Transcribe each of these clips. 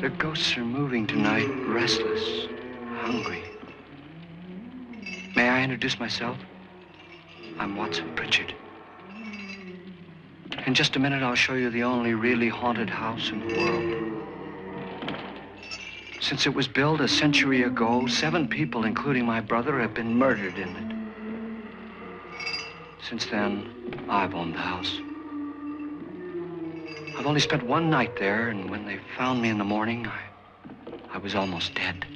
Their ghosts are moving tonight, restless, hungry. May I introduce myself? I'm Watson Pritchard. In just a minute, I'll show you the only really haunted house in the world. Since it was built a century ago, 7 people, including my brother, have been murdered in it. Since then, I've owned the house. I've only spent one night there, and when they found me in the morning, I was almost dead.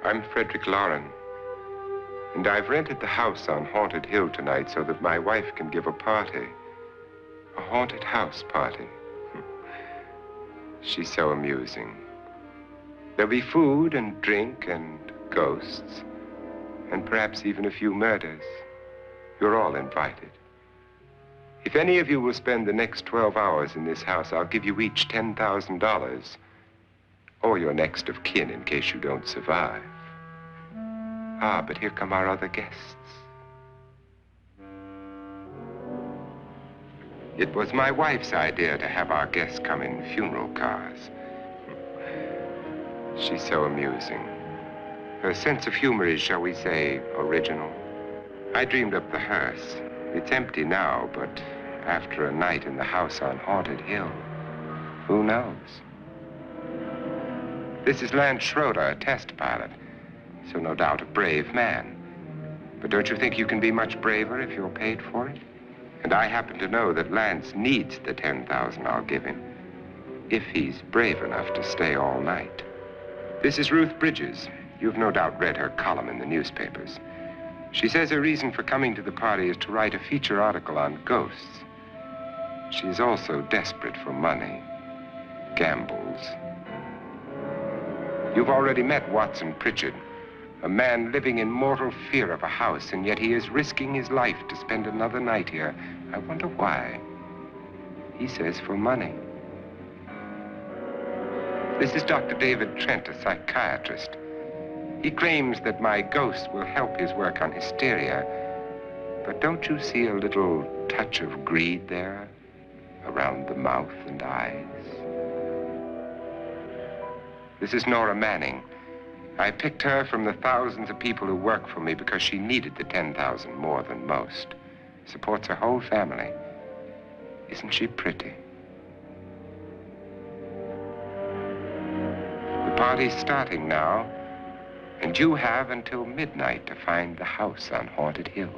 I'm Frederick Loren, and I've rented the house on Haunted Hill tonight so that my wife can give a party. A haunted house party. She's so amusing. There'll be food and drink and ghosts, and perhaps even a few murders. You're all invited. If any of you will spend the next 12 hours in this house, I'll give you each $10,000, or your next of kin in case you don't survive. Ah, but here come our other guests. It was my wife's idea to have our guests come in funeral cars. She's so amusing. Her sense of humor is, shall we say, original. I dreamed up the hearse. It's empty now, but after a night in the house on Haunted Hill, who knows? This is Lance Schroeder, a test pilot, so no doubt a brave man. But don't you think you can be much braver if you're paid for it? And I happen to know that Lance needs the $10,000 I'll give him, if he's brave enough to stay all night. This is Ruth Bridges. You've no doubt read her column in the newspapers. She says her reason for coming to the party is to write a feature article on ghosts. She's also desperate for money, gambles. You've already met Watson Pritchard, a man living in mortal fear of a house, and yet he is risking his life to spend another night here. I wonder why. He says for money. This is Dr. David Trent, a psychiatrist. He claims that my ghost will help his work on hysteria. But don't you see a little touch of greed there around the mouth and eyes? This is Nora Manning. I picked her from the thousands of people who work for me because she needed the $10,000 more than most. Supports her whole family. Isn't she pretty? The party's starting now, and you have until midnight to find the house on Haunted Hill.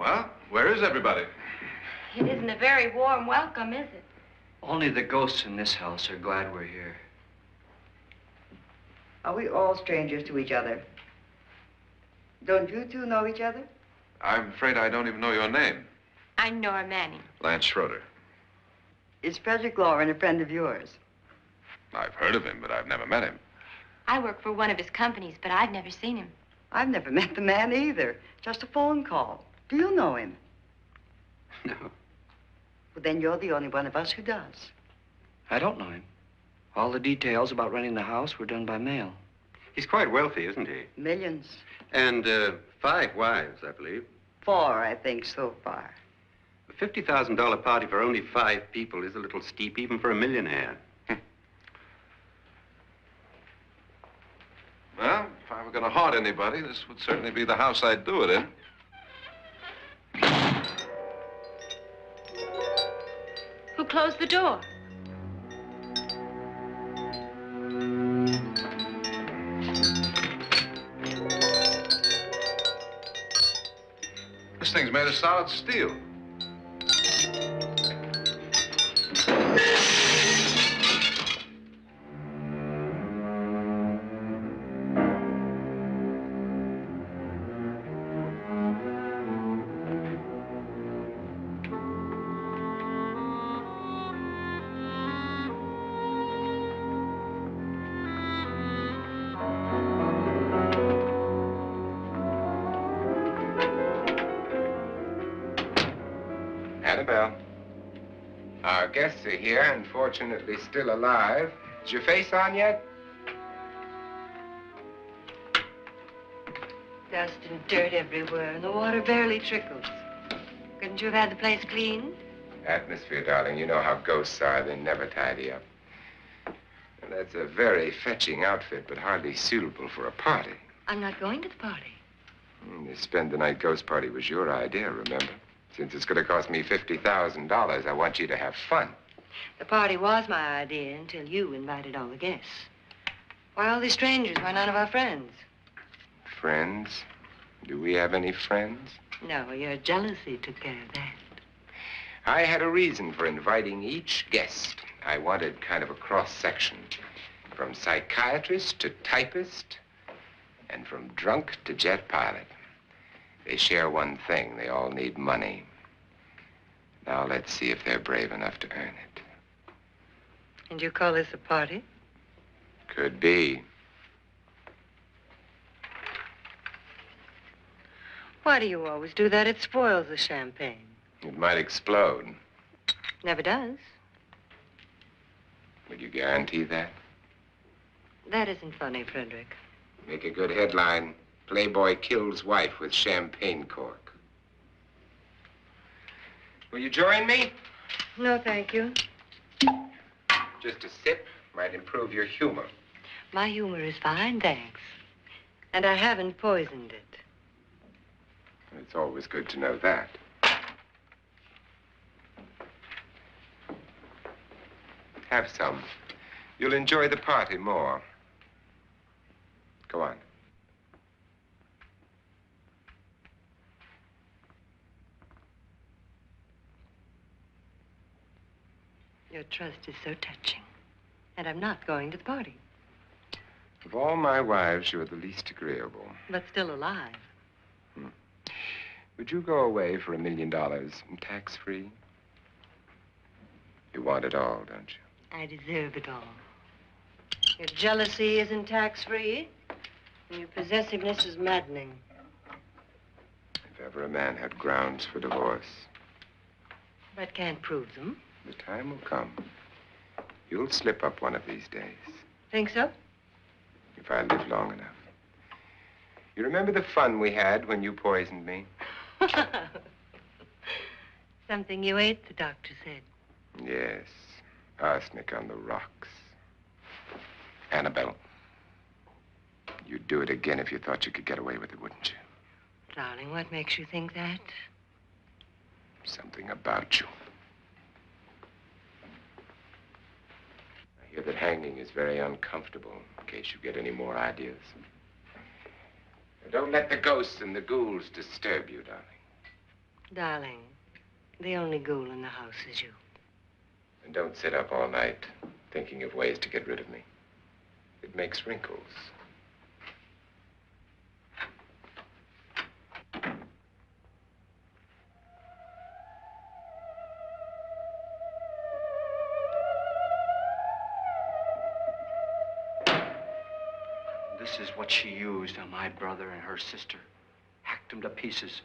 Well, where is everybody? It isn't a very warm welcome, is it? Only the ghosts in this house are glad we're here. Are we all strangers to each other? Don't you two know each other? I'm afraid I don't even know your name. I'm Nora Manning. Lance Schroeder. Is Frederick Loren a friend of yours? I've heard of him, but I've never met him. I work for one of his companies, but I've never seen him. I've never met the man either. Just a phone call. Do you know him? No, Well, then you're the only one of us who does. I don't know him. All the details about renting the house were done by mail. He's quite wealthy, isn't he? Millions. And 5 wives, I believe. 4, I think, so far. A $50,000 party for only 5 people is a little steep, even for a millionaire. Well, if I were going to haunt anybody, this would certainly be the house I'd do it in. Who closed the door? This thing's made of solid steel. Annabelle, our guests are here, unfortunately still alive. Is your face on yet? Dust and dirt everywhere, and the water barely trickles. Couldn't you have had the place cleaned? Atmosphere, darling. You know how ghosts are. They never tidy up. And that's a very fetching outfit, but hardly suitable for a party. I'm not going to the party. The spend-the-night ghost party was your idea, remember? Since it's going to cost me $50,000, I want you to have fun. The party was my idea until you invited all the guests. Why all these strangers? Why none of our friends? Friends? Do we have any friends? No, your jealousy took care of that. I had a reason for inviting each guest. I wanted kind of a cross-section. From psychiatrist to typist, and from drunk to jet pilot. They share one thing. They all need money. Now let's see if they're brave enough to earn it. And you call this a party? Could be. Why do you always do that? It spoils the champagne. It might explode. Never does. Would you guarantee that? That isn't funny, Frederick. Make a good headline. Playboy kills wife with champagne cork. Will you join me? No, thank you. Just a sip might improve your humor. My humor is fine, thanks. And I haven't poisoned it. It's always good to know that. Have some. You'll enjoy the party more. Go on. Your trust is so touching. And I'm not going to the party. Of all my wives, you're the least agreeable. But still alive. Would you go away for $1 million and tax-free? You want it all, don't you? I deserve it all. Your jealousy isn't tax-free, and your possessiveness is maddening. If ever a man had grounds for divorce, But can't prove them. the time will come. You'll slip up one of these days, Think so? if I live long enough. You remember the fun we had when you poisoned me? Something you ate, the doctor said. Yes, arsenic on the rocks. Annabelle, you'd do it again if you thought you could get away with it, wouldn't you? Darling, what makes you think that? Something about you. I hear that hanging is very uncomfortable, in case you get any more ideas. Don't let the ghosts and the ghouls disturb you, darling. Darling, the only ghoul in the house is you. And don't sit up all night thinking of ways to get rid of me. It makes wrinkles. This is what she used on my brother and her sister. Hacked them to pieces.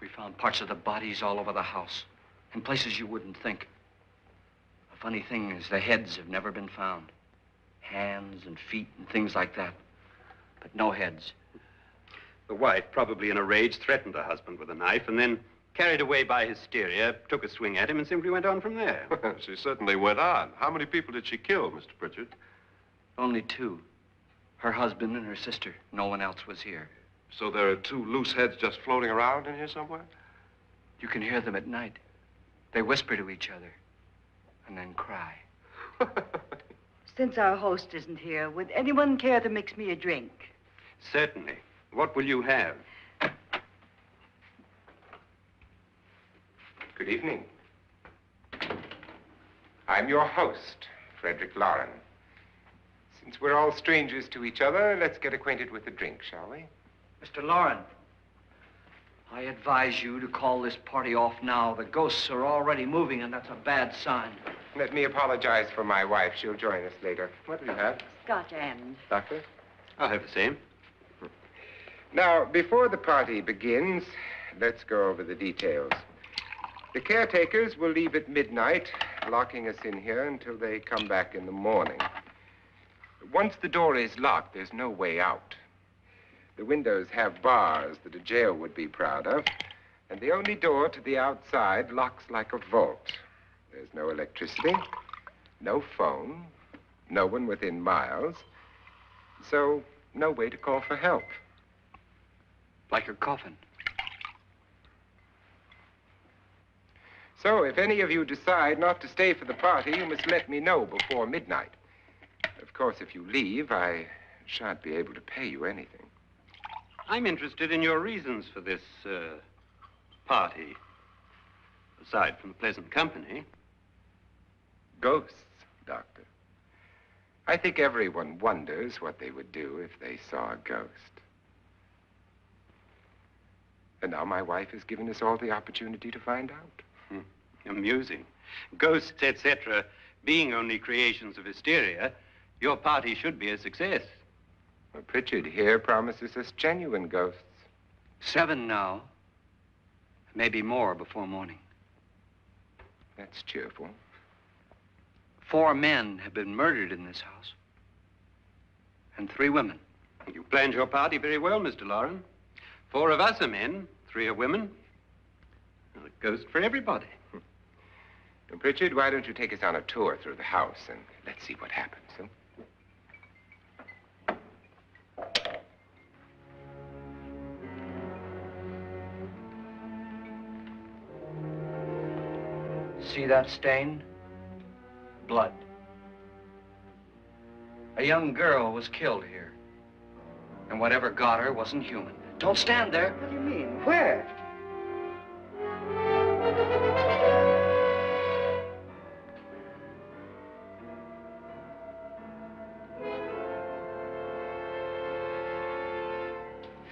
We found parts of the bodies all over the house, in places you wouldn't think. The funny thing is the heads have never been found. Hands and feet and things like that. But no heads. The wife, probably in a rage, threatened her husband with a knife and then, carried away by hysteria, took a swing at him and simply went on from there. She certainly went on. How many people did she kill, Mr. Pritchard? Only two. Her husband and her sister. No one else was here. So there are two loose heads just floating around in here somewhere? You can hear them at night. They whisper to each other and then cry. Since our host isn't here, would anyone care to mix me a drink? Certainly. What will you have? Good evening. I'm your host, Frederick Loren. Since we're all strangers to each other, let's get acquainted with a drink, shall we? Mr. Loren, I advise you to call this party off now. The ghosts are already moving, and that's a bad sign. Let me apologize for my wife. She'll join us later. What do you have? Scotch and. Doctor? I'll have the same. Now, before the party begins, let's go over the details. The caretakers will leave at midnight, locking us in here until they come back in the morning. Once the door is locked, there's no way out. The windows have bars that a jail would be proud of, and the only door to the outside locks like a vault. There's no electricity, no phone, no one within miles, so no way to call for help. Like a coffin. So if any of you decide not to stay for the party, you must let me know before midnight. Of course, if you leave, I shan't be able to pay you anything. I'm interested in your reasons for this, party. Aside from the pleasant company. Ghosts, Doctor. I think everyone wonders what they would do if they saw a ghost. And now my wife has given us all the opportunity to find out. Amusing. Ghosts, etc., being only creations of hysteria, your party should be a success. Well, Pritchard here promises us genuine ghosts. 7 now. Maybe more before morning. That's cheerful. 4 men have been murdered in this house. And 3 women. You planned your party very well, Mr. Loren. 4 of us are men, 3 are women. Well, a ghost for everybody. And Pritchard, why don't you take us on a tour through the house and let's see what happens, huh? See that stain? Blood. A young girl was killed here. And whatever got her wasn't human. Don't stand there. What do you mean? Where?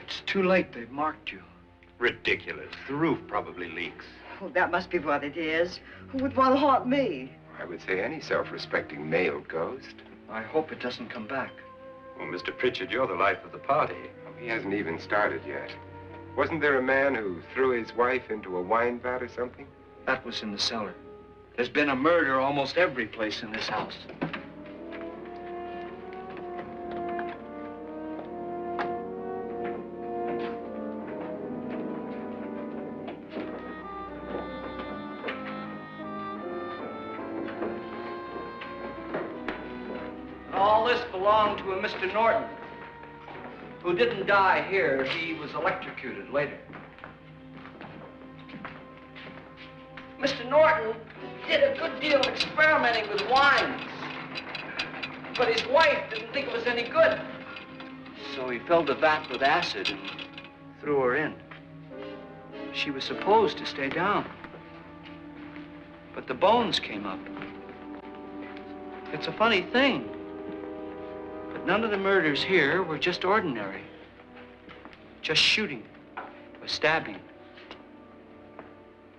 It's too late. They've marked you. Ridiculous. The roof probably leaks. Oh, that must be what it is. Who would want to haunt me? I would say any self-respecting male ghost. I hope it doesn't come back. Well, Mr. Pritchard, you're the life of the party. Oh, he hasn't even started yet. Wasn't there a man who threw his wife into a wine vat or something? That was in the cellar. There's been a murder almost every place in this house. All this belonged to a Mr. Norton, who didn't die here. He was electrocuted later. Mr. Norton did a good deal of experimenting with wines, but his wife didn't think it was any good. So he filled the vat with acid and threw her in. She was supposed to stay down. But the bones came up. It's a funny thing. But none of the murders here were just ordinary. Just shooting or stabbing.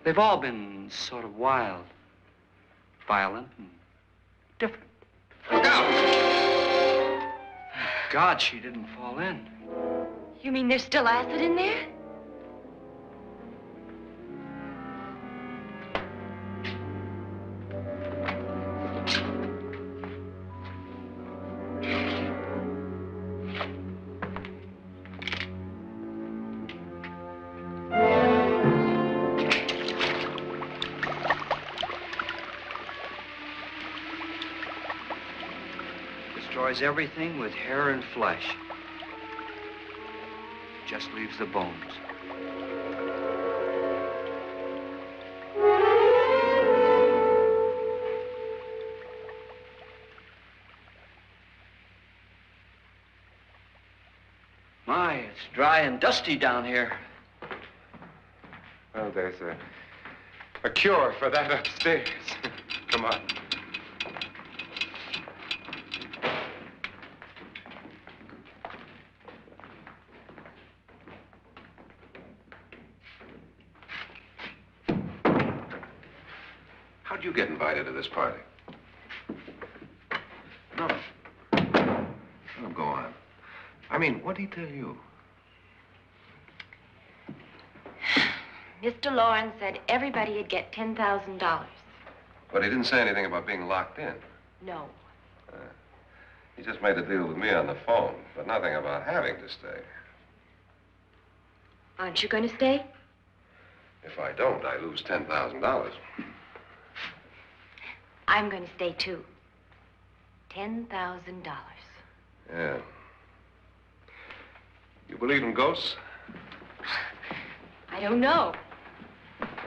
They've all been sort of wild, violent, and different. Look out! Thank God she didn't fall in. You mean there's still acid in there? Destroys everything with hair and flesh. Just leaves the bones. My, it's dry and dusty down here. Well, there's a cure for that upstairs. Come on. How'd you get invited to this party? No. Oh, go on. I mean, what'd he tell you? Mr. Loren said everybody'd get $10,000. But he didn't say anything about being locked in. No. He just made a deal with me on the phone, but nothing about having to stay. Aren't you going to stay? If I don't, I lose $10,000. I'm going to stay, too. $10,000. Yeah. You believe in ghosts? I don't know.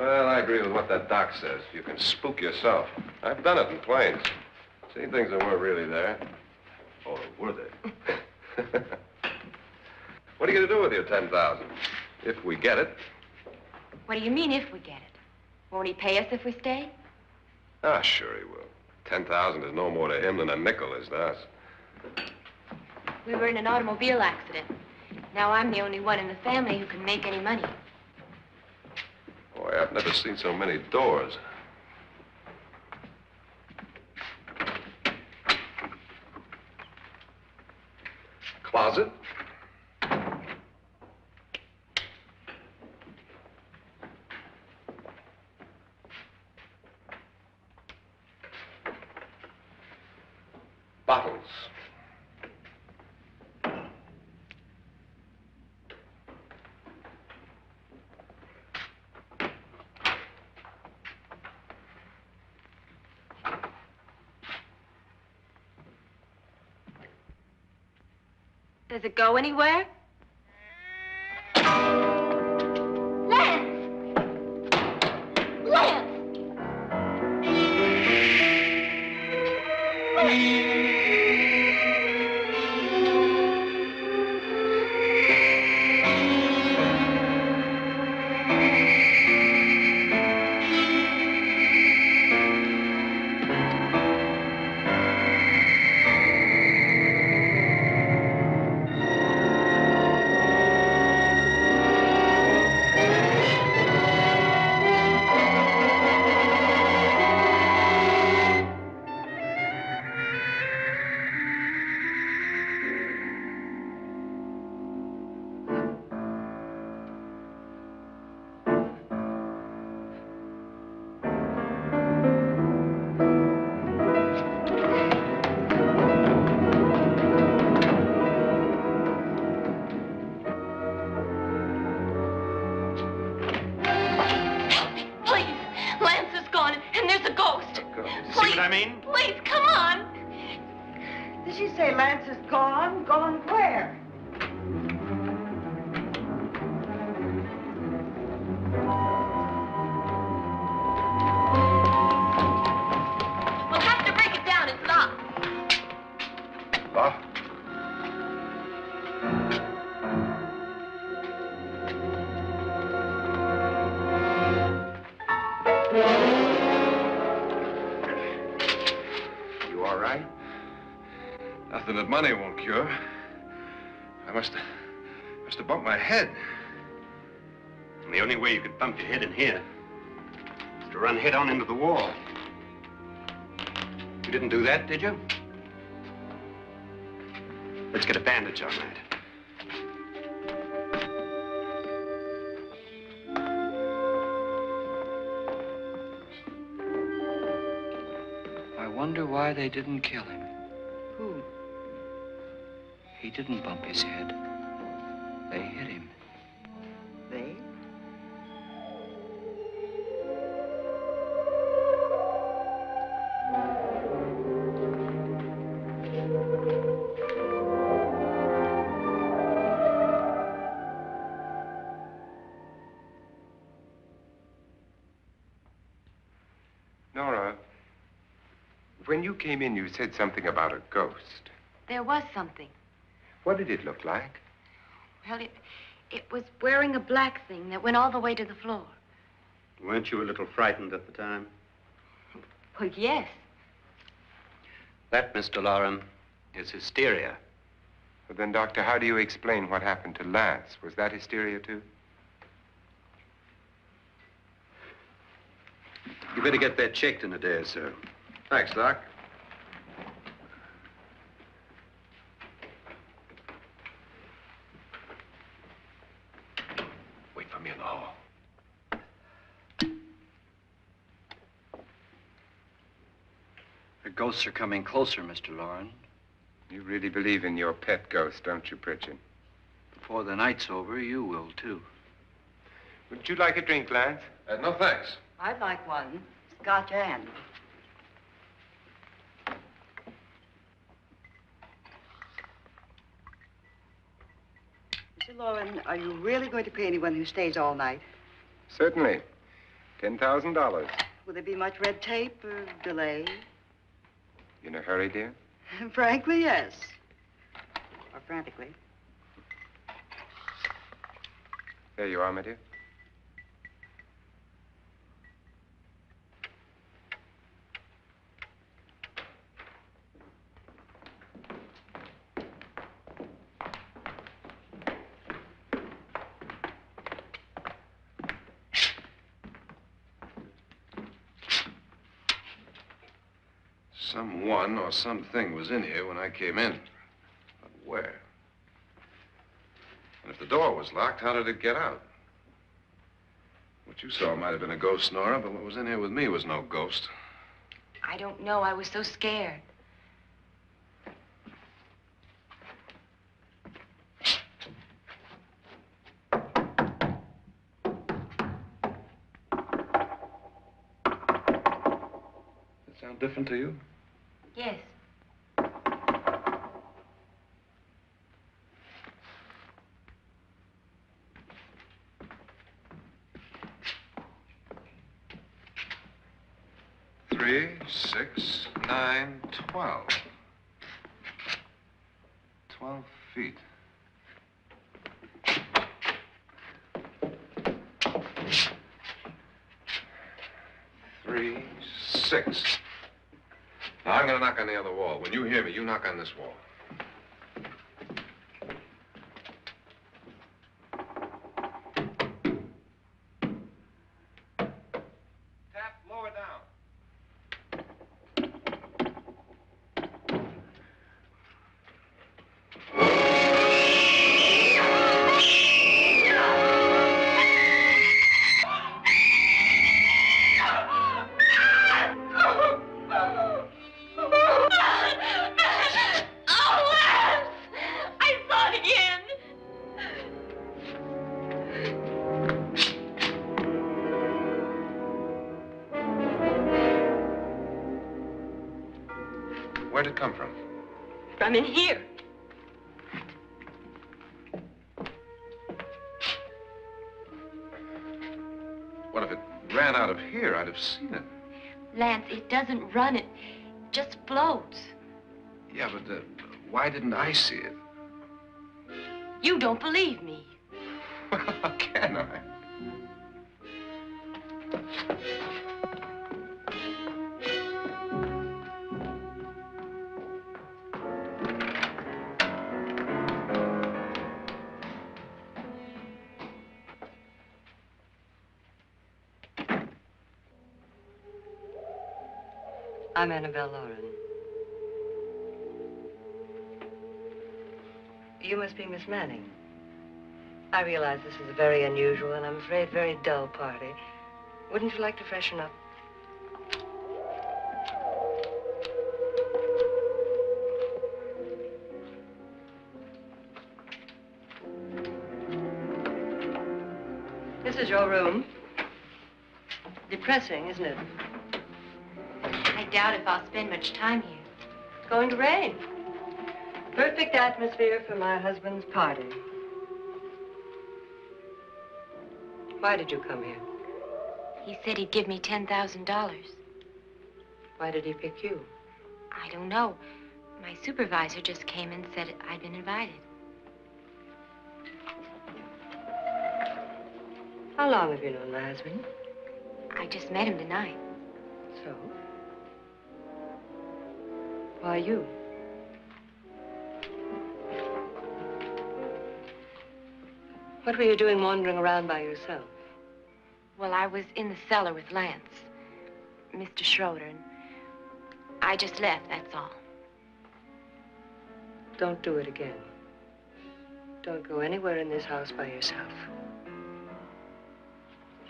Well, I agree with what that doc says. You can spook yourself. I've done it in planes. Seen things that weren't really there. Or were they? What are you going to do with your $10,000? If we get it. What do you mean, if we get it? Won't he pay us if we stay? Ah, sure he will. 10,000 is no more to him than a nickel is to us. We were in an automobile accident. Now I'm the only one in the family who can make any money. Boy, I've never seen so many doors. Closet. Bottles. Does it go anywhere? Lance! Lance! Please, come on. Did she say Lance is gone? Gone where? We'll have to break it down. It's locked. Locked? Nothing that money won't cure. I must have bumped my head. And the only way you could bump your head in here is to run head on into the wall. You didn't do that, did you? Let's get a bandage on that. I wonder why they didn't kill him. Who? He didn't bump his head. They hit him. They? Nora, when you came in, you said something about a ghost. There was something. What did it look like? Well, it was wearing a black thing that went all the way to the floor. Weren't you a little frightened at the time? Well, yes. That, Mr. Loren, is hysteria. Well, then, Doctor, how do you explain what happened to Lance? Was that hysteria, too? You better get that checked in a day or so. Thanks, Doc. Wait for me in the hall. The ghosts are coming closer, Mr. Loren. You really believe in your pet ghost, don't you, Pritchard? Before the night's over, you will, too. Would you like a drink, Lance? No, thanks. I'd like one. Scotch and. Mr. Loren, are you really going to pay anyone who stays all night? Certainly. $10,000. Will there be much red tape or delay? In a hurry, dear? Frankly, yes. Or frantically. There you are, my dear. Someone or something was in here when I came in. But where? And if the door was locked, how did it get out? What you saw might have been a ghost, Nora, but what was in here with me was no ghost. I don't know. I was so scared. Does it sound different to you? Yes. Three, 6, 9, 12. 12 feet. Three, 6. Now, I'm going to knock on the other wall. When you hear me, you knock on this wall. Tap lower down. Where'd it come from? From in here. What if it ran out of here? I'd have seen it. Lance, it doesn't run. It just floats. Yeah, but why didn't I see it? You don't believe me. Well, how can I? I'm Annabelle Loren. You must be Miss Manning. I realize this is a very unusual and I'm afraid very dull party. Wouldn't you like to freshen up? This is your room. Depressing, isn't it? I doubt if I'll spend much time here. It's going to rain. Perfect atmosphere for my husband's party. Why did you come here? He said he'd give me $10,000. Why did he pick you? I don't know. My supervisor just came and said I'd been invited. How long have you known my husband? I just met him tonight. So? Why you? What were you doing wandering around by yourself? Well, I was in the cellar with Lance, Mr. Schroeder, and I just left, that's all. Don't do it again. Don't go anywhere in this house by yourself.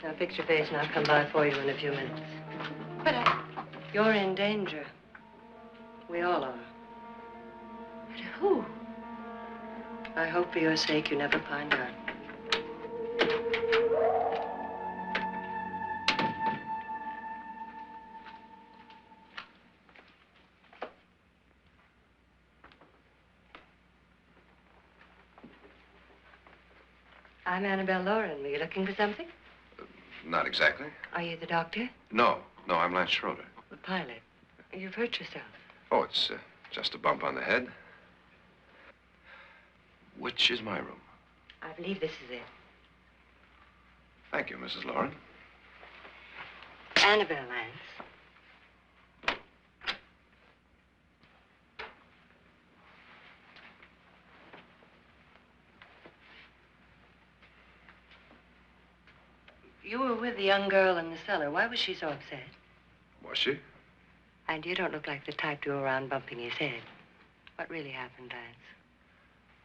Now fix your face and I'll come by for you in a few minutes. But You're in danger. We all are. But who? I hope for your sake you never find out. I'm Annabelle Loren. Were you looking for something? Not exactly. Are you the doctor? No, I'm Lance Schroeder. The pilot. You've hurt yourself. Oh, it's just a bump on the head. Which is my room? I believe this is it. Thank you, Mrs. Loren. Annabelle, Lance. You were with the young girl in the cellar. Why was she so upset? Was she? And you don't look like the type to go around bumping his head. What really happened, Lance?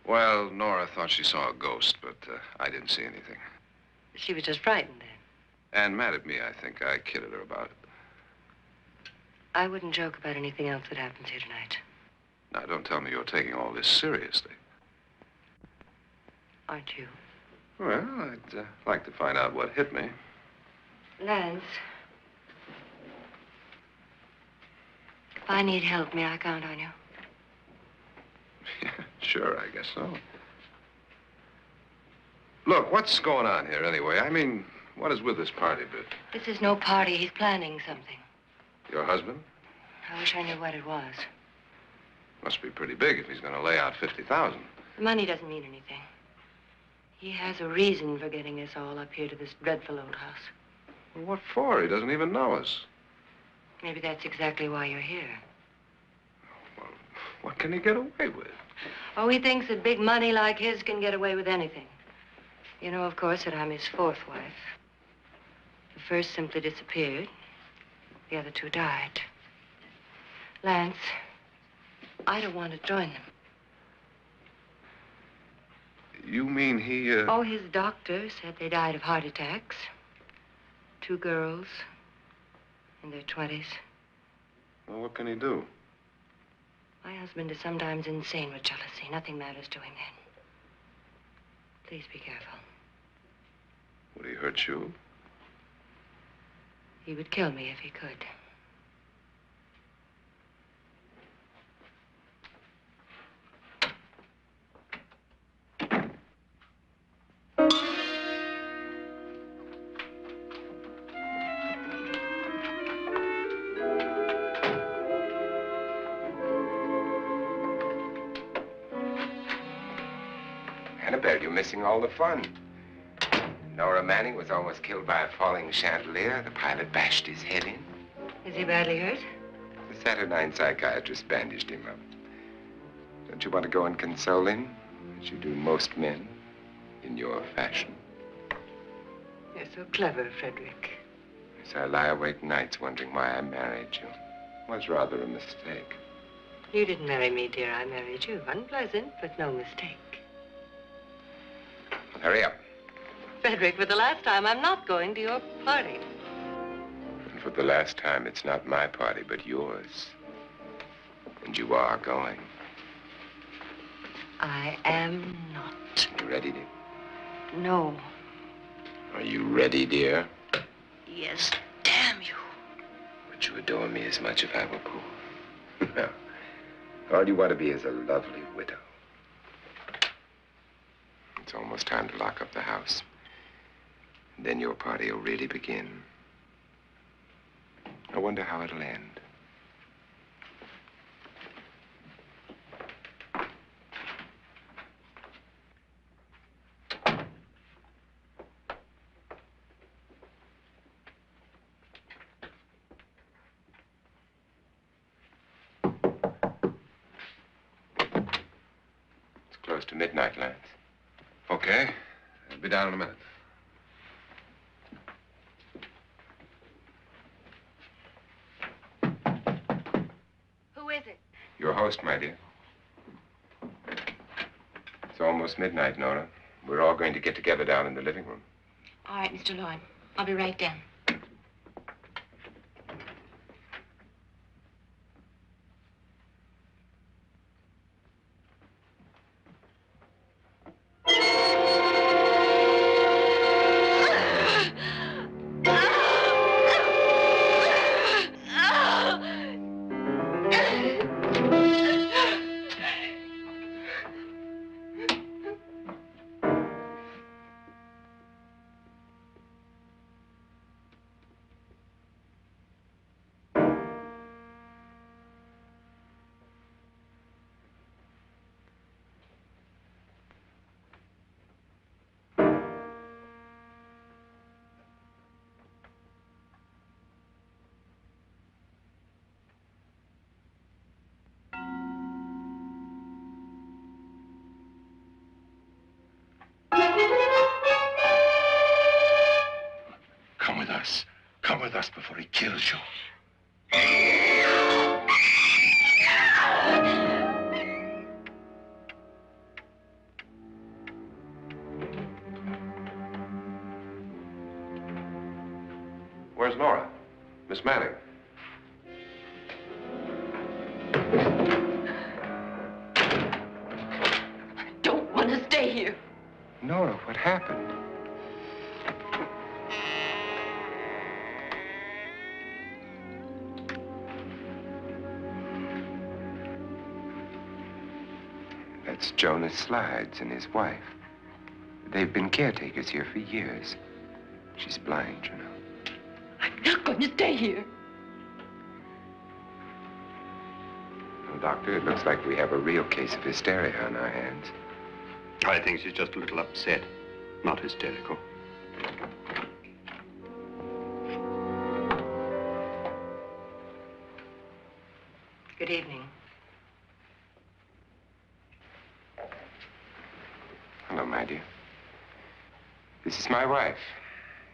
Well, Nora thought she saw a ghost, but I didn't see anything. She was just frightened then. And mad at me, I think. I kidded her about it. I wouldn't joke about anything else that happens here tonight. Now, don't tell me you're taking all this seriously. Aren't you? Well, I'd like to find out what hit me. Lance. If I need help, may I count on you? Yeah, sure, I guess so. Look, what's going on here anyway? I mean, what is with this party bit? This is no party. He's planning something. Your husband? I wish I knew what it was. Must be pretty big if he's going to lay out 50,000. The money doesn't mean anything. He has a reason for getting us all up here to this dreadful old house. Well, what for? He doesn't even know us. Maybe that's exactly why you're here. Well, what can he get away with? Oh, he thinks that big money like his can get away with anything. You know, of course, that I'm his fourth wife. The first simply disappeared. The other two died. Lance, I don't want to join them. You mean he, Oh, his doctor said they died of heart attacks. 2 girls in their 20s. Well, what can he do? My husband is sometimes insane with jealousy. Nothing matters to him then. Please be careful. Would he hurt you? He would kill me if he could. Annabelle, you're missing all the fun. Nora Manning was almost killed by a falling chandelier. The pilot bashed his head in. Is he badly hurt? The Saturnine psychiatrist bandaged him up. Don't you want to go and console him, as you do most men, in your fashion? You're so clever, Frederick. Yes, I lie awake nights wondering why I married you. was rather a mistake. You didn't marry me, dear. I married you. Unpleasant, but no mistake. Hurry up. Frederick, for the last time, I'm not going to your party. And for the last time, it's not my party, but yours. And you are going. I am not. You ready, dear? No. Are you ready, dear? Yes, damn you. Would you adore me as much if I were poor? No. All you want to be is a lovely widow. It's almost time to lock up the house. And then your party will really begin. I wonder how it'll end. Close to midnight, Lance. Okay. I'll be down in a minute. Who is it? Your host, my dear. It's almost midnight, Nora. We're all going to get together down in the living room. All right, Mr. Loren. I'll be right down. Come with us before he kills you. Where's Nora? Miss Manning. I don't want to stay here. Nora, what happened? That's Jonas Slides and his wife. They've been caretakers here for years. She's blind, you know. I'm not going to stay here. Well, Doctor, it looks like we have a real case of hysteria on our hands. I think she's just a little upset, not hysterical. Good evening. Hello, my dear. This is my wife.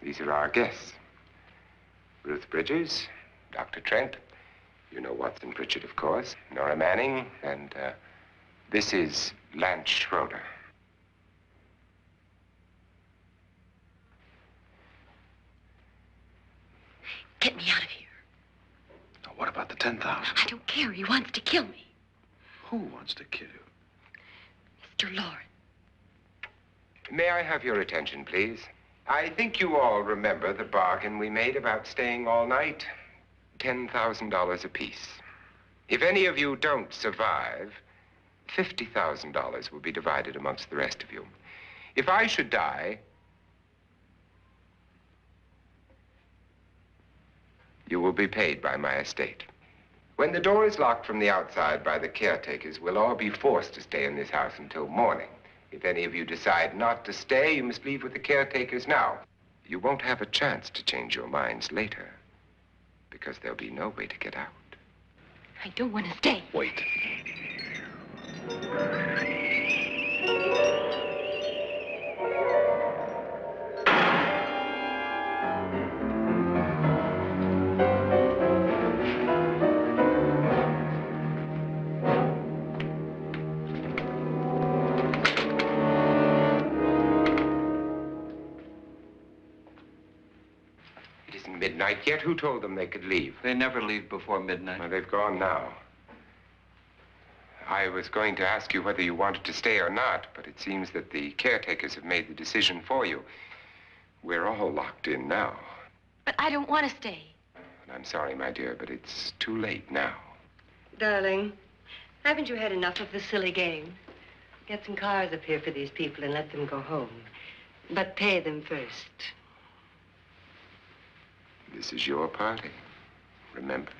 These are our guests. Ruth Bridges, Dr. Trent. You know Watson Pritchard, of course. Nora Manning, and this is Lance Schroeder. Get me out of here. Now, what about the 10,000? I don't care. He wants to kill me. Who wants to kill you? Mr. Loren. May I have your attention, please? I think you all remember the bargain we made about staying all night. $10,000 apiece. If any of you don't survive, $50,000 will be divided amongst the rest of you. If I should die, you will be paid by my estate. When the door is locked from the outside by the caretakers, we'll all be forced to stay in this house until morning. If any of you decide not to stay, you must leave with the caretakers now. You won't have a chance to change your minds later, because there'll be no way to get out. I don't want to stay. Wait. isn't midnight yet. Who told them they could leave? They never leave before midnight. Well, they've gone now. I was going to ask you whether you wanted to stay or not, but it seems that the caretakers have made the decision for you. We're all locked in now. But I don't want to stay. And I'm sorry, my dear, but it's too late now. Darling, haven't you had enough of the silly game? Get some cars up here for these people and let them go home. But pay them first. This is your party, remember?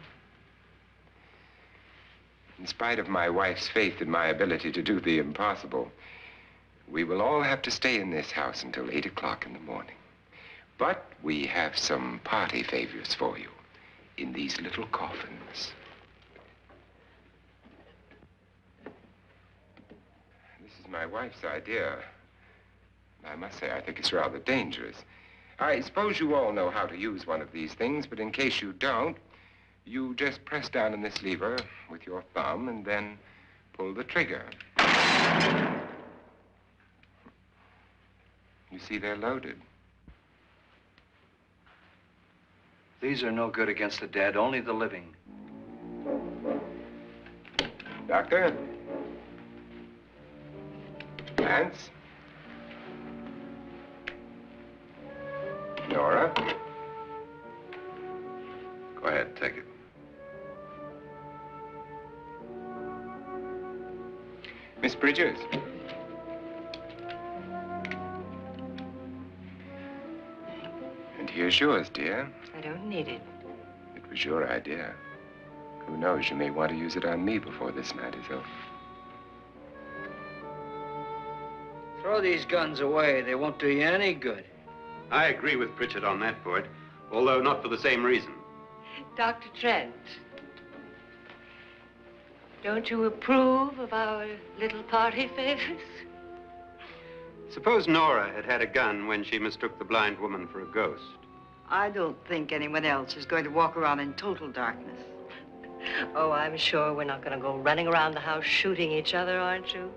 In spite of my wife's faith in my ability to do the impossible, we will all have to stay in this house until 8 o'clock in the morning. But we have some party favors for you in these little coffins. This is my wife's idea. I must say, I think it's rather dangerous. I suppose you all know how to use one of these things, but in case you don't, you just press down on this lever with your thumb and then pull the trigger. You see, they're loaded. These are no good against the dead, only the living. Doctor? Lance? Nora? Go ahead, take it. Miss Bridges? And here's yours, dear. I don't need it. It was your idea. Who knows, you may want to use it on me before this night is over. Throw these guns away. They won't do you any good. I agree with Pritchard on that point, although not for the same reason. Dr. Trent, don't you approve of our little party favors? Suppose Nora had had a gun when she mistook the blind woman for a ghost. I don't think anyone else is going to walk around in total darkness. Oh, I'm sure we're not going to go running around the house shooting each other, aren't you?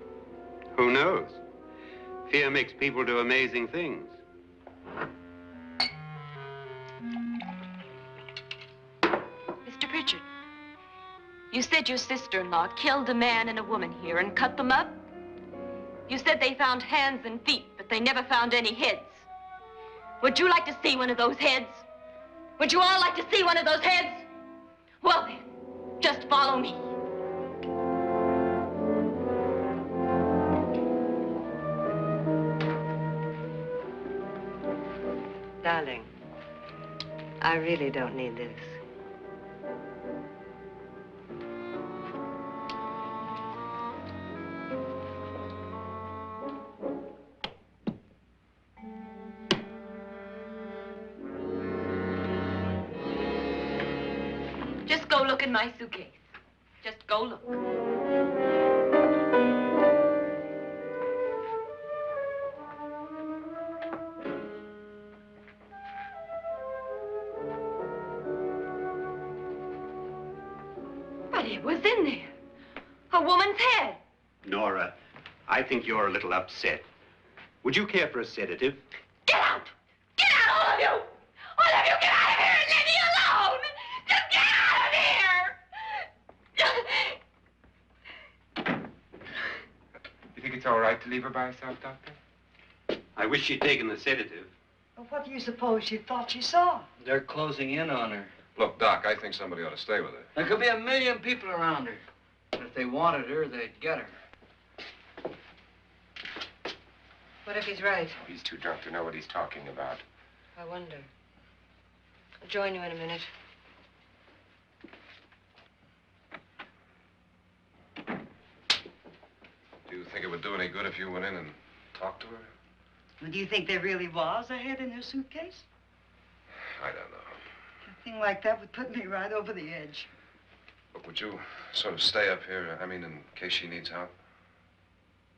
Who knows? Fear makes people do amazing things. Mr. Pritchard, you said your sister-in-law killed a man and a woman here and cut them up? You said they found hands and feet, but they never found any heads. Would you like to see one of those heads? Would you all like to see one of those heads? Well then, just follow me. Darling, I really don't need this. Just go look in my suitcase. Just go look. But it was in there. A woman's head. Nora, I think you're a little upset. Would you care for a sedative? Get out! Get out, all of you! All of you, get out of here and leave me alone! Just get out of here! You think it's all right to leave her by herself, Doctor? I wish she'd taken the sedative. Well, what do you suppose she thought she saw? They're closing in on her. Look, Doc, I think somebody ought to stay with her. There could be 1,000,000 people around her. And if they wanted her, they'd get her. What if he's right? He's too drunk to know what he's talking about. I wonder. I'll join you in a minute. Do you think it would do any good if you went in and talked to her? Well, do you think there really was a head in her suitcase? I don't know. A thing like that would put me right over the edge. Look, would you sort of stay up here, I mean, in case she needs help?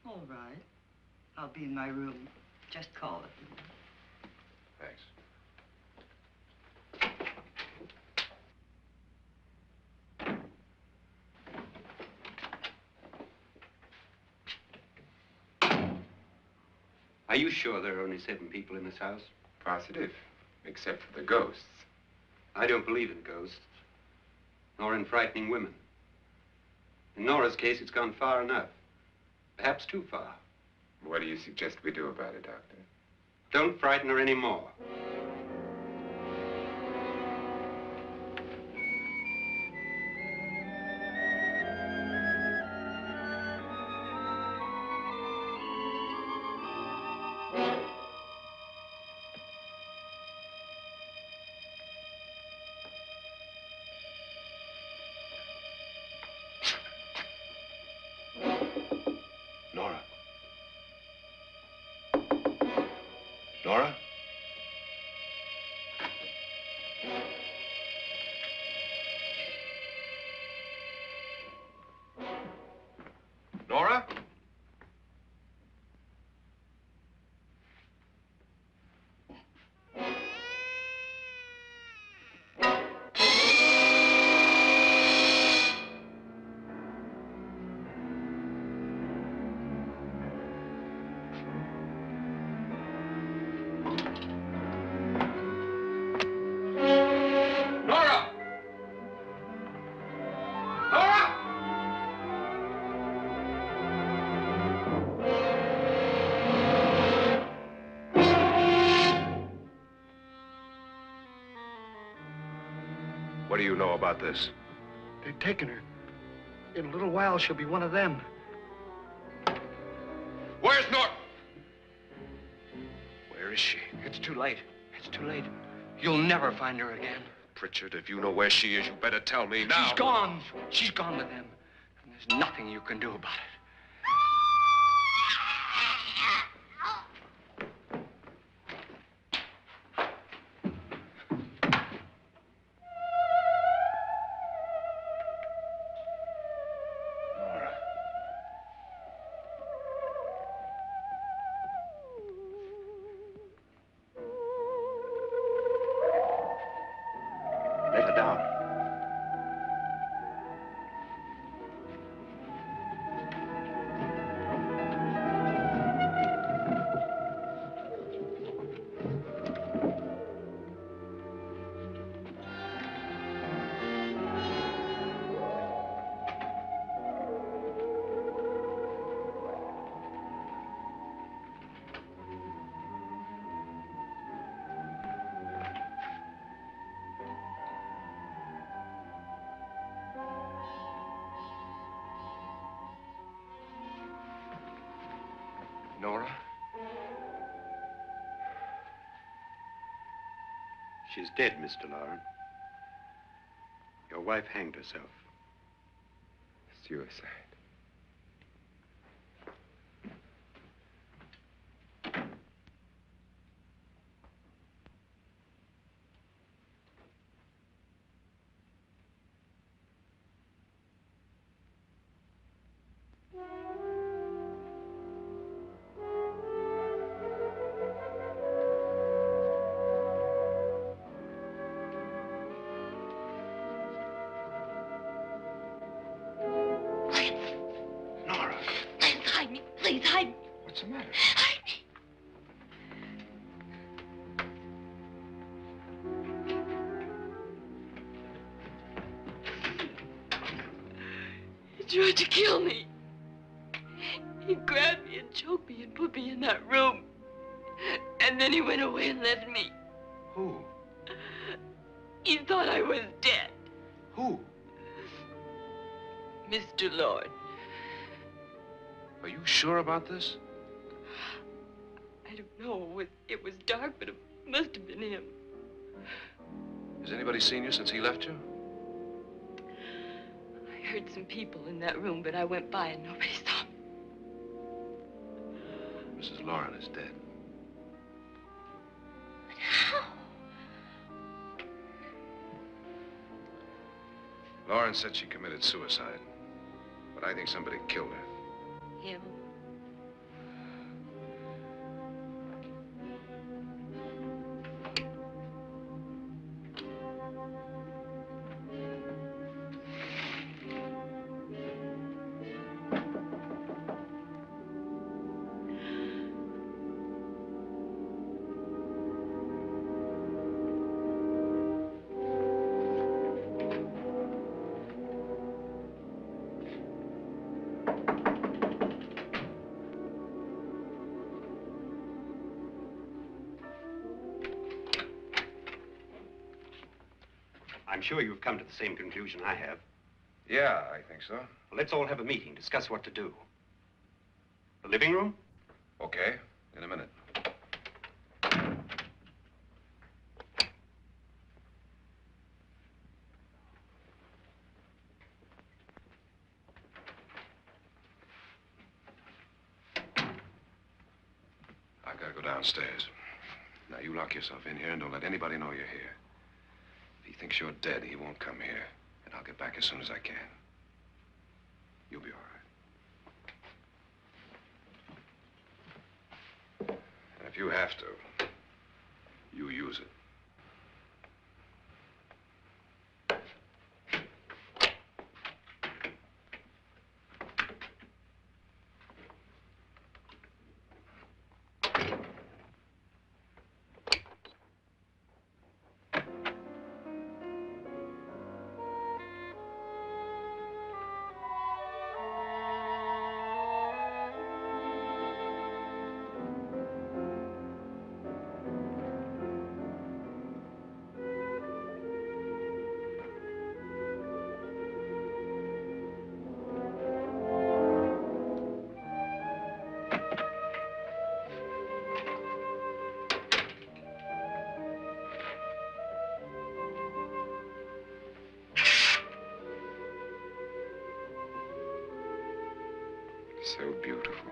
All right. I'll be in my room. Just call it. Thanks. Are you sure there are only 7 people in this house? Positive, except for the ghosts. I don't believe in ghosts, nor in frightening women. In Nora's case, it's gone far enough. Perhaps too far. What do you suggest we do about it, Doctor? Don't frighten her anymore. Nora? Nora? Nora? Nora! Nora! What do you know about this? They've taken her. In a little while, she'll be one of them. Where's Nora? Where is she? It's too late. It's too late. You'll never find her again. Pritchard, if you know where she is, you better tell me now. She's gone. She's gone with them. And there's nothing you can do about it. Nora. Let her down. Nora? She's dead, Mr. Loren. Your wife hanged herself. Suicide. Nora, Please hide me. Please hide me. what's the matter? Hide me. He tried to kill me. He grabbed me and choked me and put me in that room. And then he went away and left me. Who? He thought I was dead. Who? Mr. Lord. Are you sure about this? I don't know. It was dark, but it must have been him. Has anybody seen you since he left you? I heard some people in that room, but I went by and nobody saw me. Mrs. Loren is dead. But how? Loren said she committed suicide, but I think somebody killed her. Him? I'm sure you've come to the same conclusion I have. Yeah, I think so. Well, let's all have a meeting, discuss what to do. The living room? Okay, in a minute. I've got to go downstairs. Now, you lock yourself in here and don't let anybody know you're here. If he thinks you're dead, he won't come here. And I'll get back as soon as I can. You'll be all right. And if you have to, you use it. So beautiful.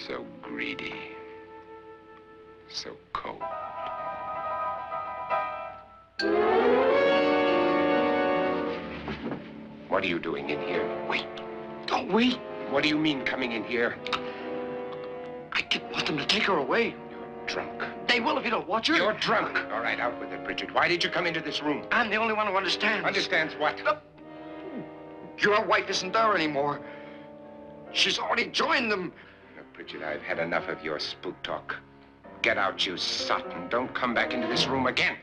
So greedy. So cold. What are you doing in here? Wait. Don't wait. What do you mean coming in here? I didn't want them to take her away. You're drunk. They will if you don't watch her. You're drunk. All right, out with it, Bridget. Why did you come into this room? I'm the only one who understands. Understands what? Your wife isn't there anymore. She's already joined them. Look, Bridget, I've had enough of your spook talk. Get out, you sot, and don't come back into this room again.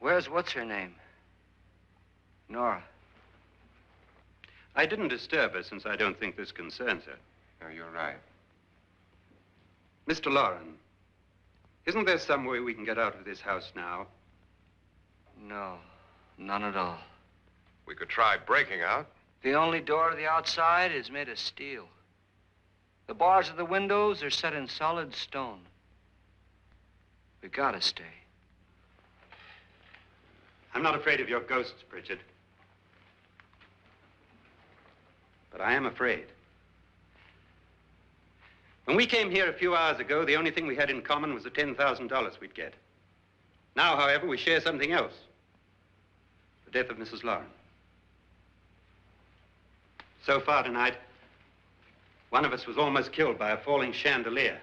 Where's what's-her-name? Nora. I didn't disturb her since I don't think this concerns her. No, you're right. Mr. Loren, isn't there some way we can get out of this house now? No, none at all. We could try breaking out. The only door to the outside is made of steel. The bars of the windows are set in solid stone. We gotta stay. I'm not afraid of your ghosts, Bridget. But I am afraid. When we came here a few hours ago, the only thing we had in common was the $10,000 we'd get. Now, however, we share something else. The death of Mrs. Loren. So far tonight, one of us was almost killed by a falling chandelier.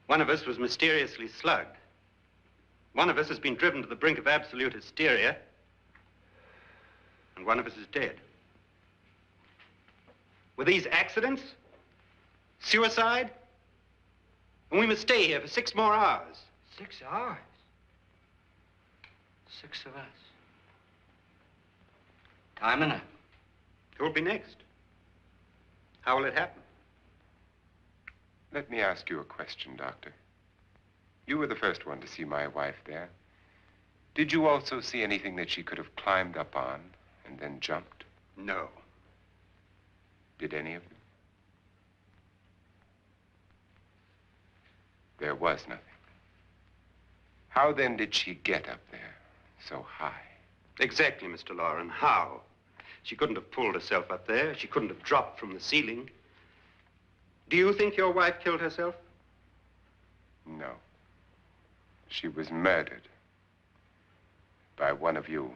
One of us was mysteriously slugged. One of us has been driven to the brink of absolute hysteria, and one of us is dead. Were these accidents? Suicide? And we must stay here for 6 more hours. 6 hours? 6 of us. Time enough. Who will be next? How will it happen? Let me ask you a question, Doctor. You were the first one to see my wife there. Did you also see anything that she could have climbed up on and then jumped? No. Did any of you? There was nothing. How then did she get up there so high? Exactly, Mr. Loren. How? She couldn't have pulled herself up there. She couldn't have dropped from the ceiling. Do you think your wife killed herself? No. She was murdered by one of you.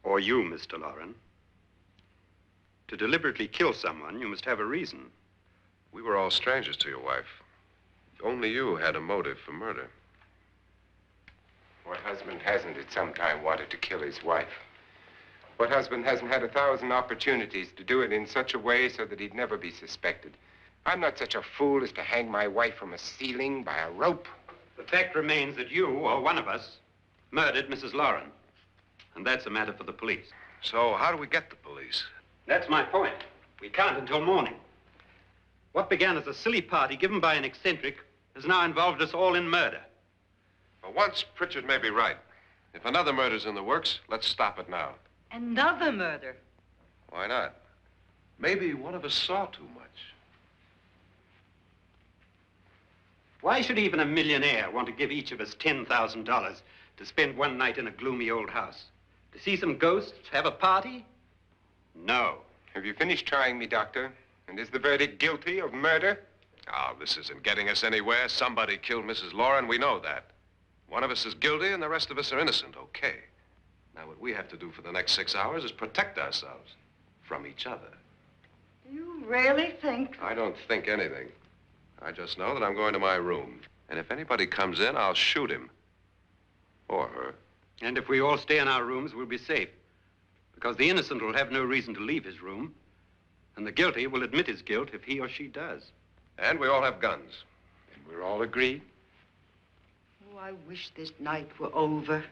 Or you, Mr. Loren. To deliberately kill someone, you must have a reason. We were all strangers to your wife. Only you had a motive for murder. What husband hasn't at some time wanted to kill his wife? What husband hasn't had 1,000 opportunities to do it in such a way so that he'd never be suspected? I'm not such a fool as to hang my wife from a ceiling by a rope. The fact remains that you, or one of us, murdered Mrs. Loren. And that's a matter for the police. So how do we get the police? That's my point. We can't until morning. What began as a silly party given by an eccentric has now involved us all in murder. For once, Pritchard may be right. If another murder's in the works, let's stop it now. Another murder? Why not? Maybe one of us saw too much. Why should even a millionaire want to give each of us $10,000 to spend one night in a gloomy old house? To see some ghosts, have a party? No. Have you finished trying me, Doctor? And is the verdict guilty of murder? Oh, this isn't getting us anywhere. Somebody killed Mrs. Loren, we know that. One of us is guilty and the rest of us are innocent, okay. Now, what we have to do for the next 6 hours is protect ourselves from each other. You really think? I don't think anything. I just know that I'm going to my room. And if anybody comes in, I'll shoot him. Or her. And if we all stay in our rooms, we'll be safe. Because the innocent will have no reason to leave his room. And the guilty will admit his guilt if he or she does. And we all have guns. And we're all agreed? Oh, I wish this night were over.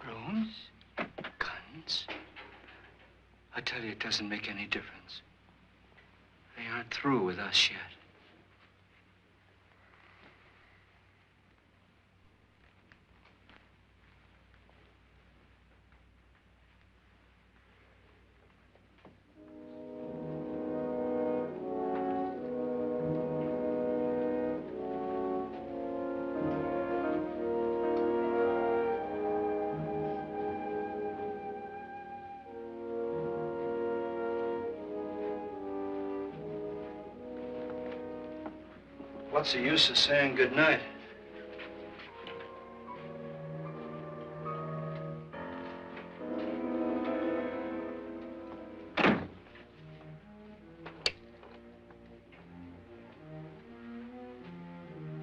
Rooms? Guns? I tell you, it doesn't make any difference. They aren't through with us yet. What's the use of saying goodnight?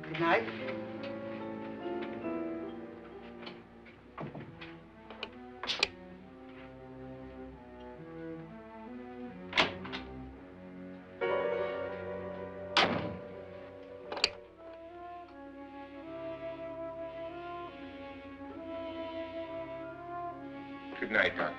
Good night. Good night, Doctor.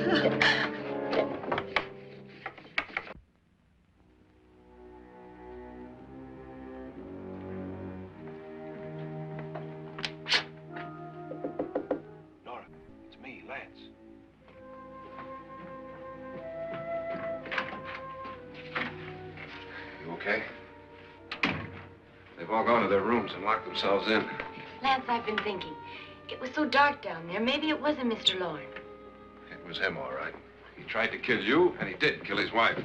Nora, it's me, Lance. You okay? They've all gone to their rooms and locked themselves in. Lance, I've been thinking. It was so dark down there. Maybe it wasn't Mr. Loren. It was him, all right. He tried to kill you, and he did kill his wife.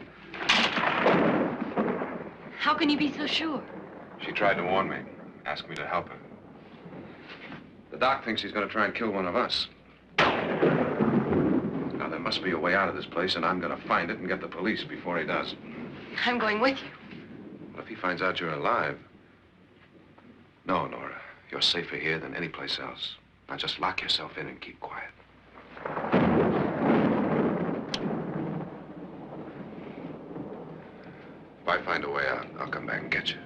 How can you be so sure? She tried to warn me, asked me to help her. The doc thinks he's going to try and kill one of us. Now, there must be a way out of this place, and I'm going to find it and get the police before he does. I'm going with you. Well, if he finds out you're alive... No, Nora. You're safer here than any place else. Now, just lock yourself in and keep quiet. If I find a way out, I'll come back and get you.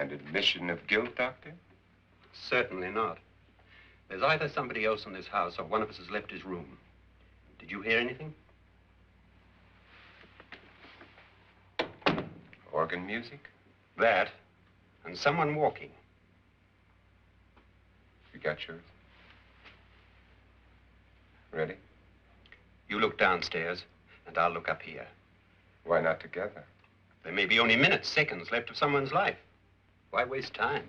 An admission of guilt, Doctor? Certainly not. There's either somebody else in this house or one of us has left his room. Did you hear anything? Organ music? That, and someone walking. You got yours? Ready? You look downstairs, and I'll look up here. Why not together? There may be only minutes, seconds left of someone's life. Why waste time?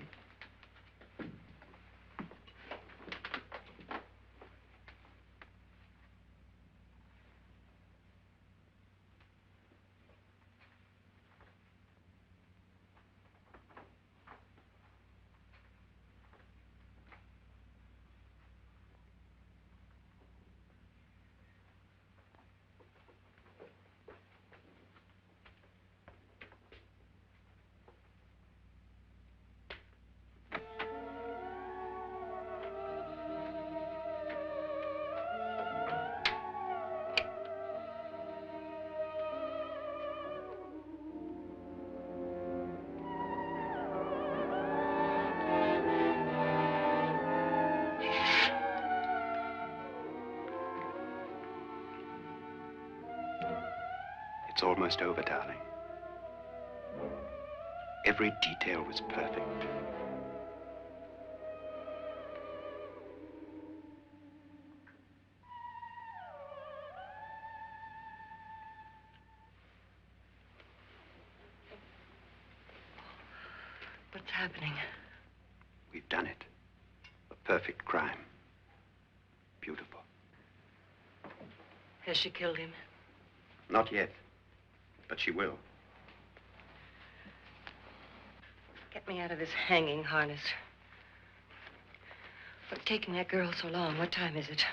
It's almost over, darling. Every detail was perfect. What's happening? We've done it. A perfect crime. Beautiful. Has she killed him? Not yet, but she will. Get me out of this hanging harness. What's taking that girl so long? What time is it?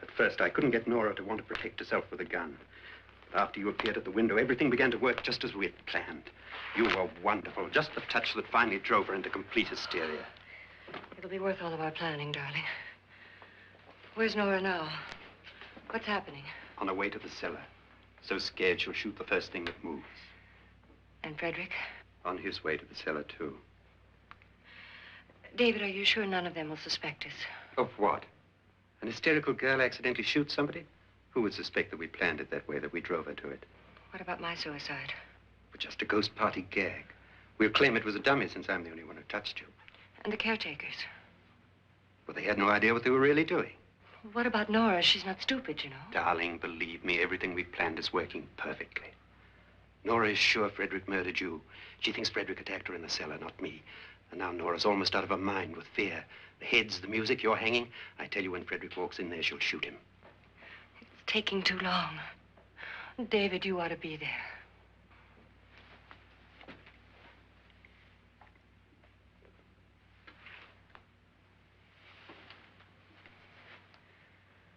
At first, I couldn't get Nora to want to protect herself with a gun. But after you appeared at the window, everything began to work just as we had planned. You were wonderful. Just the touch that finally drove her into complete hysteria. It'll be worth all of our planning, darling. Where's Nora now? What's happening? On her way to the cellar. So scared she'll shoot the first thing that moves. And Frederick? On his way to the cellar, too. David, are you sure none of them will suspect us? Of what? An hysterical girl accidentally shoots somebody? Who would suspect that we planned it that way, that we drove her to it? What about my suicide? But just a ghost party gag. We'll claim it was a dummy since I'm the only one who touched you. And the caretakers? Well, they had no idea what they were really doing. What about Nora? She's not stupid, you know. Darling, believe me, everything we planned is working perfectly. Nora is sure Frederick murdered you. She thinks Frederick attacked her in the cellar, not me. And now Nora's almost out of her mind with fear. The heads, the music, you're hanging. I tell you, when Frederick walks in there, she'll shoot him. It's taking too long. David, you ought to be there.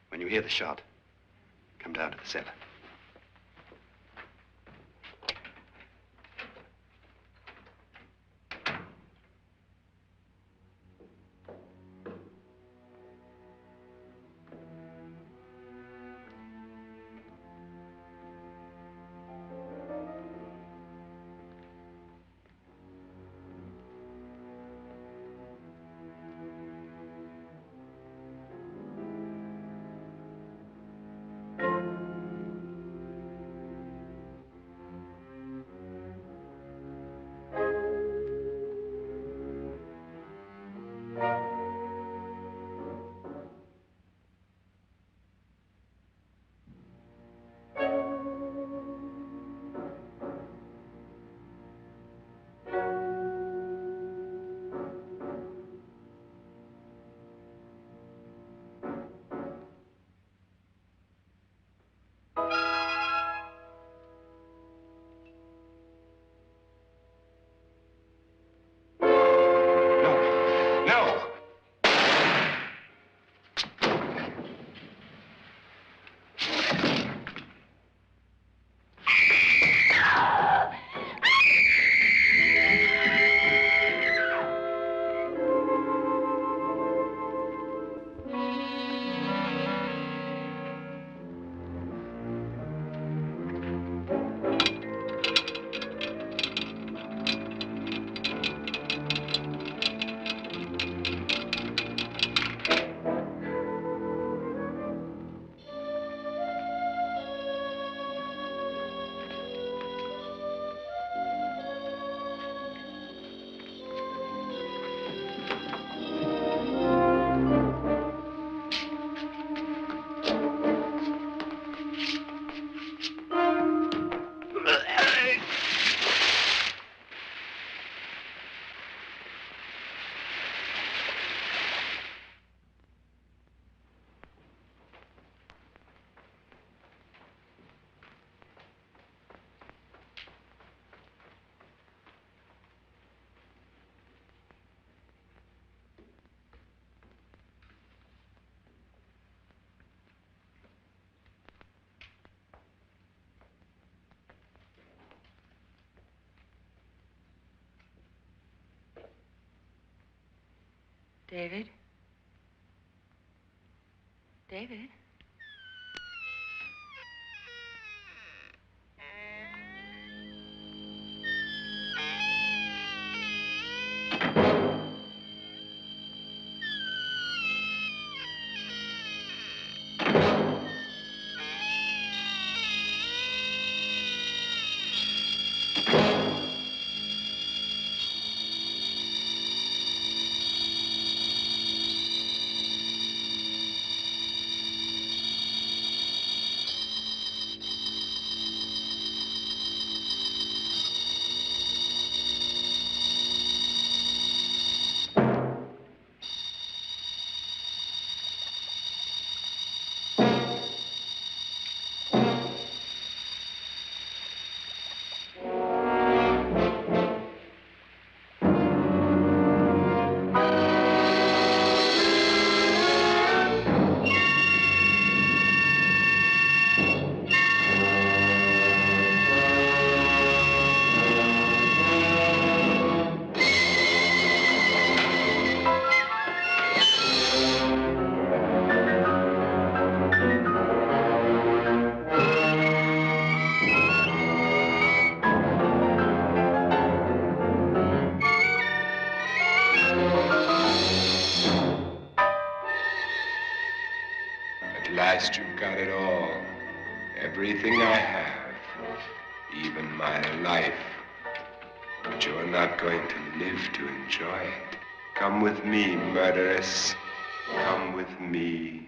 When you hear the shot, come down to the cellar. David? David? At last you've got it all. Everything I have. Even my life. But you're not going to live to enjoy it. Come with me, murderess. Come with me.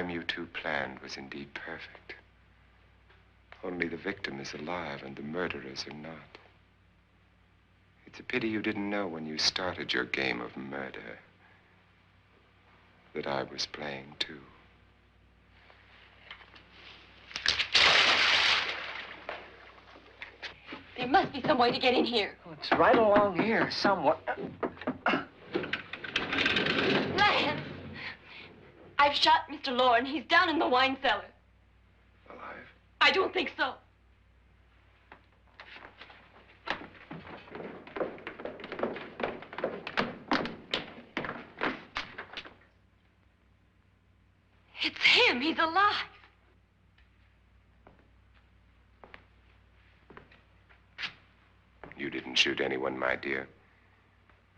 You two planned was indeed perfect. Only the victim is alive and the murderers are not. It's a pity you didn't know when you started your game of murder that I was playing too. There must be some way to get in here. Oh, it's right along here, somewhere. Lance! I've shot Mr. Loren. He's down in the wine cellar. Alive? I don't think so. It's him. He's alive. You didn't shoot anyone, my dear.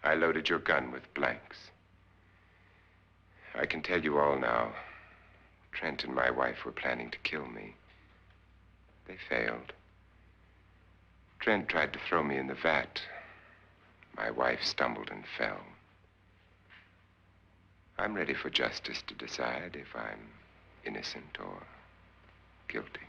I loaded your gun with blanks. I can tell you all now. Trent and my wife were planning to kill me. They failed. Trent tried to throw me in the vat. My wife stumbled and fell. I'm ready for justice to decide if I'm innocent or guilty.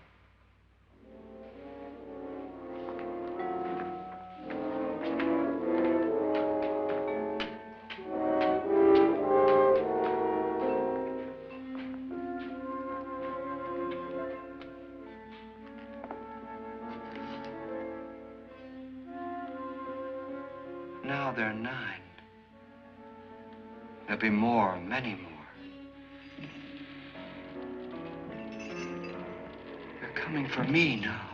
Now they're 9. There'll be more, many more. They're coming for me now.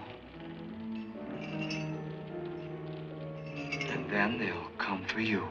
And then they'll come for you.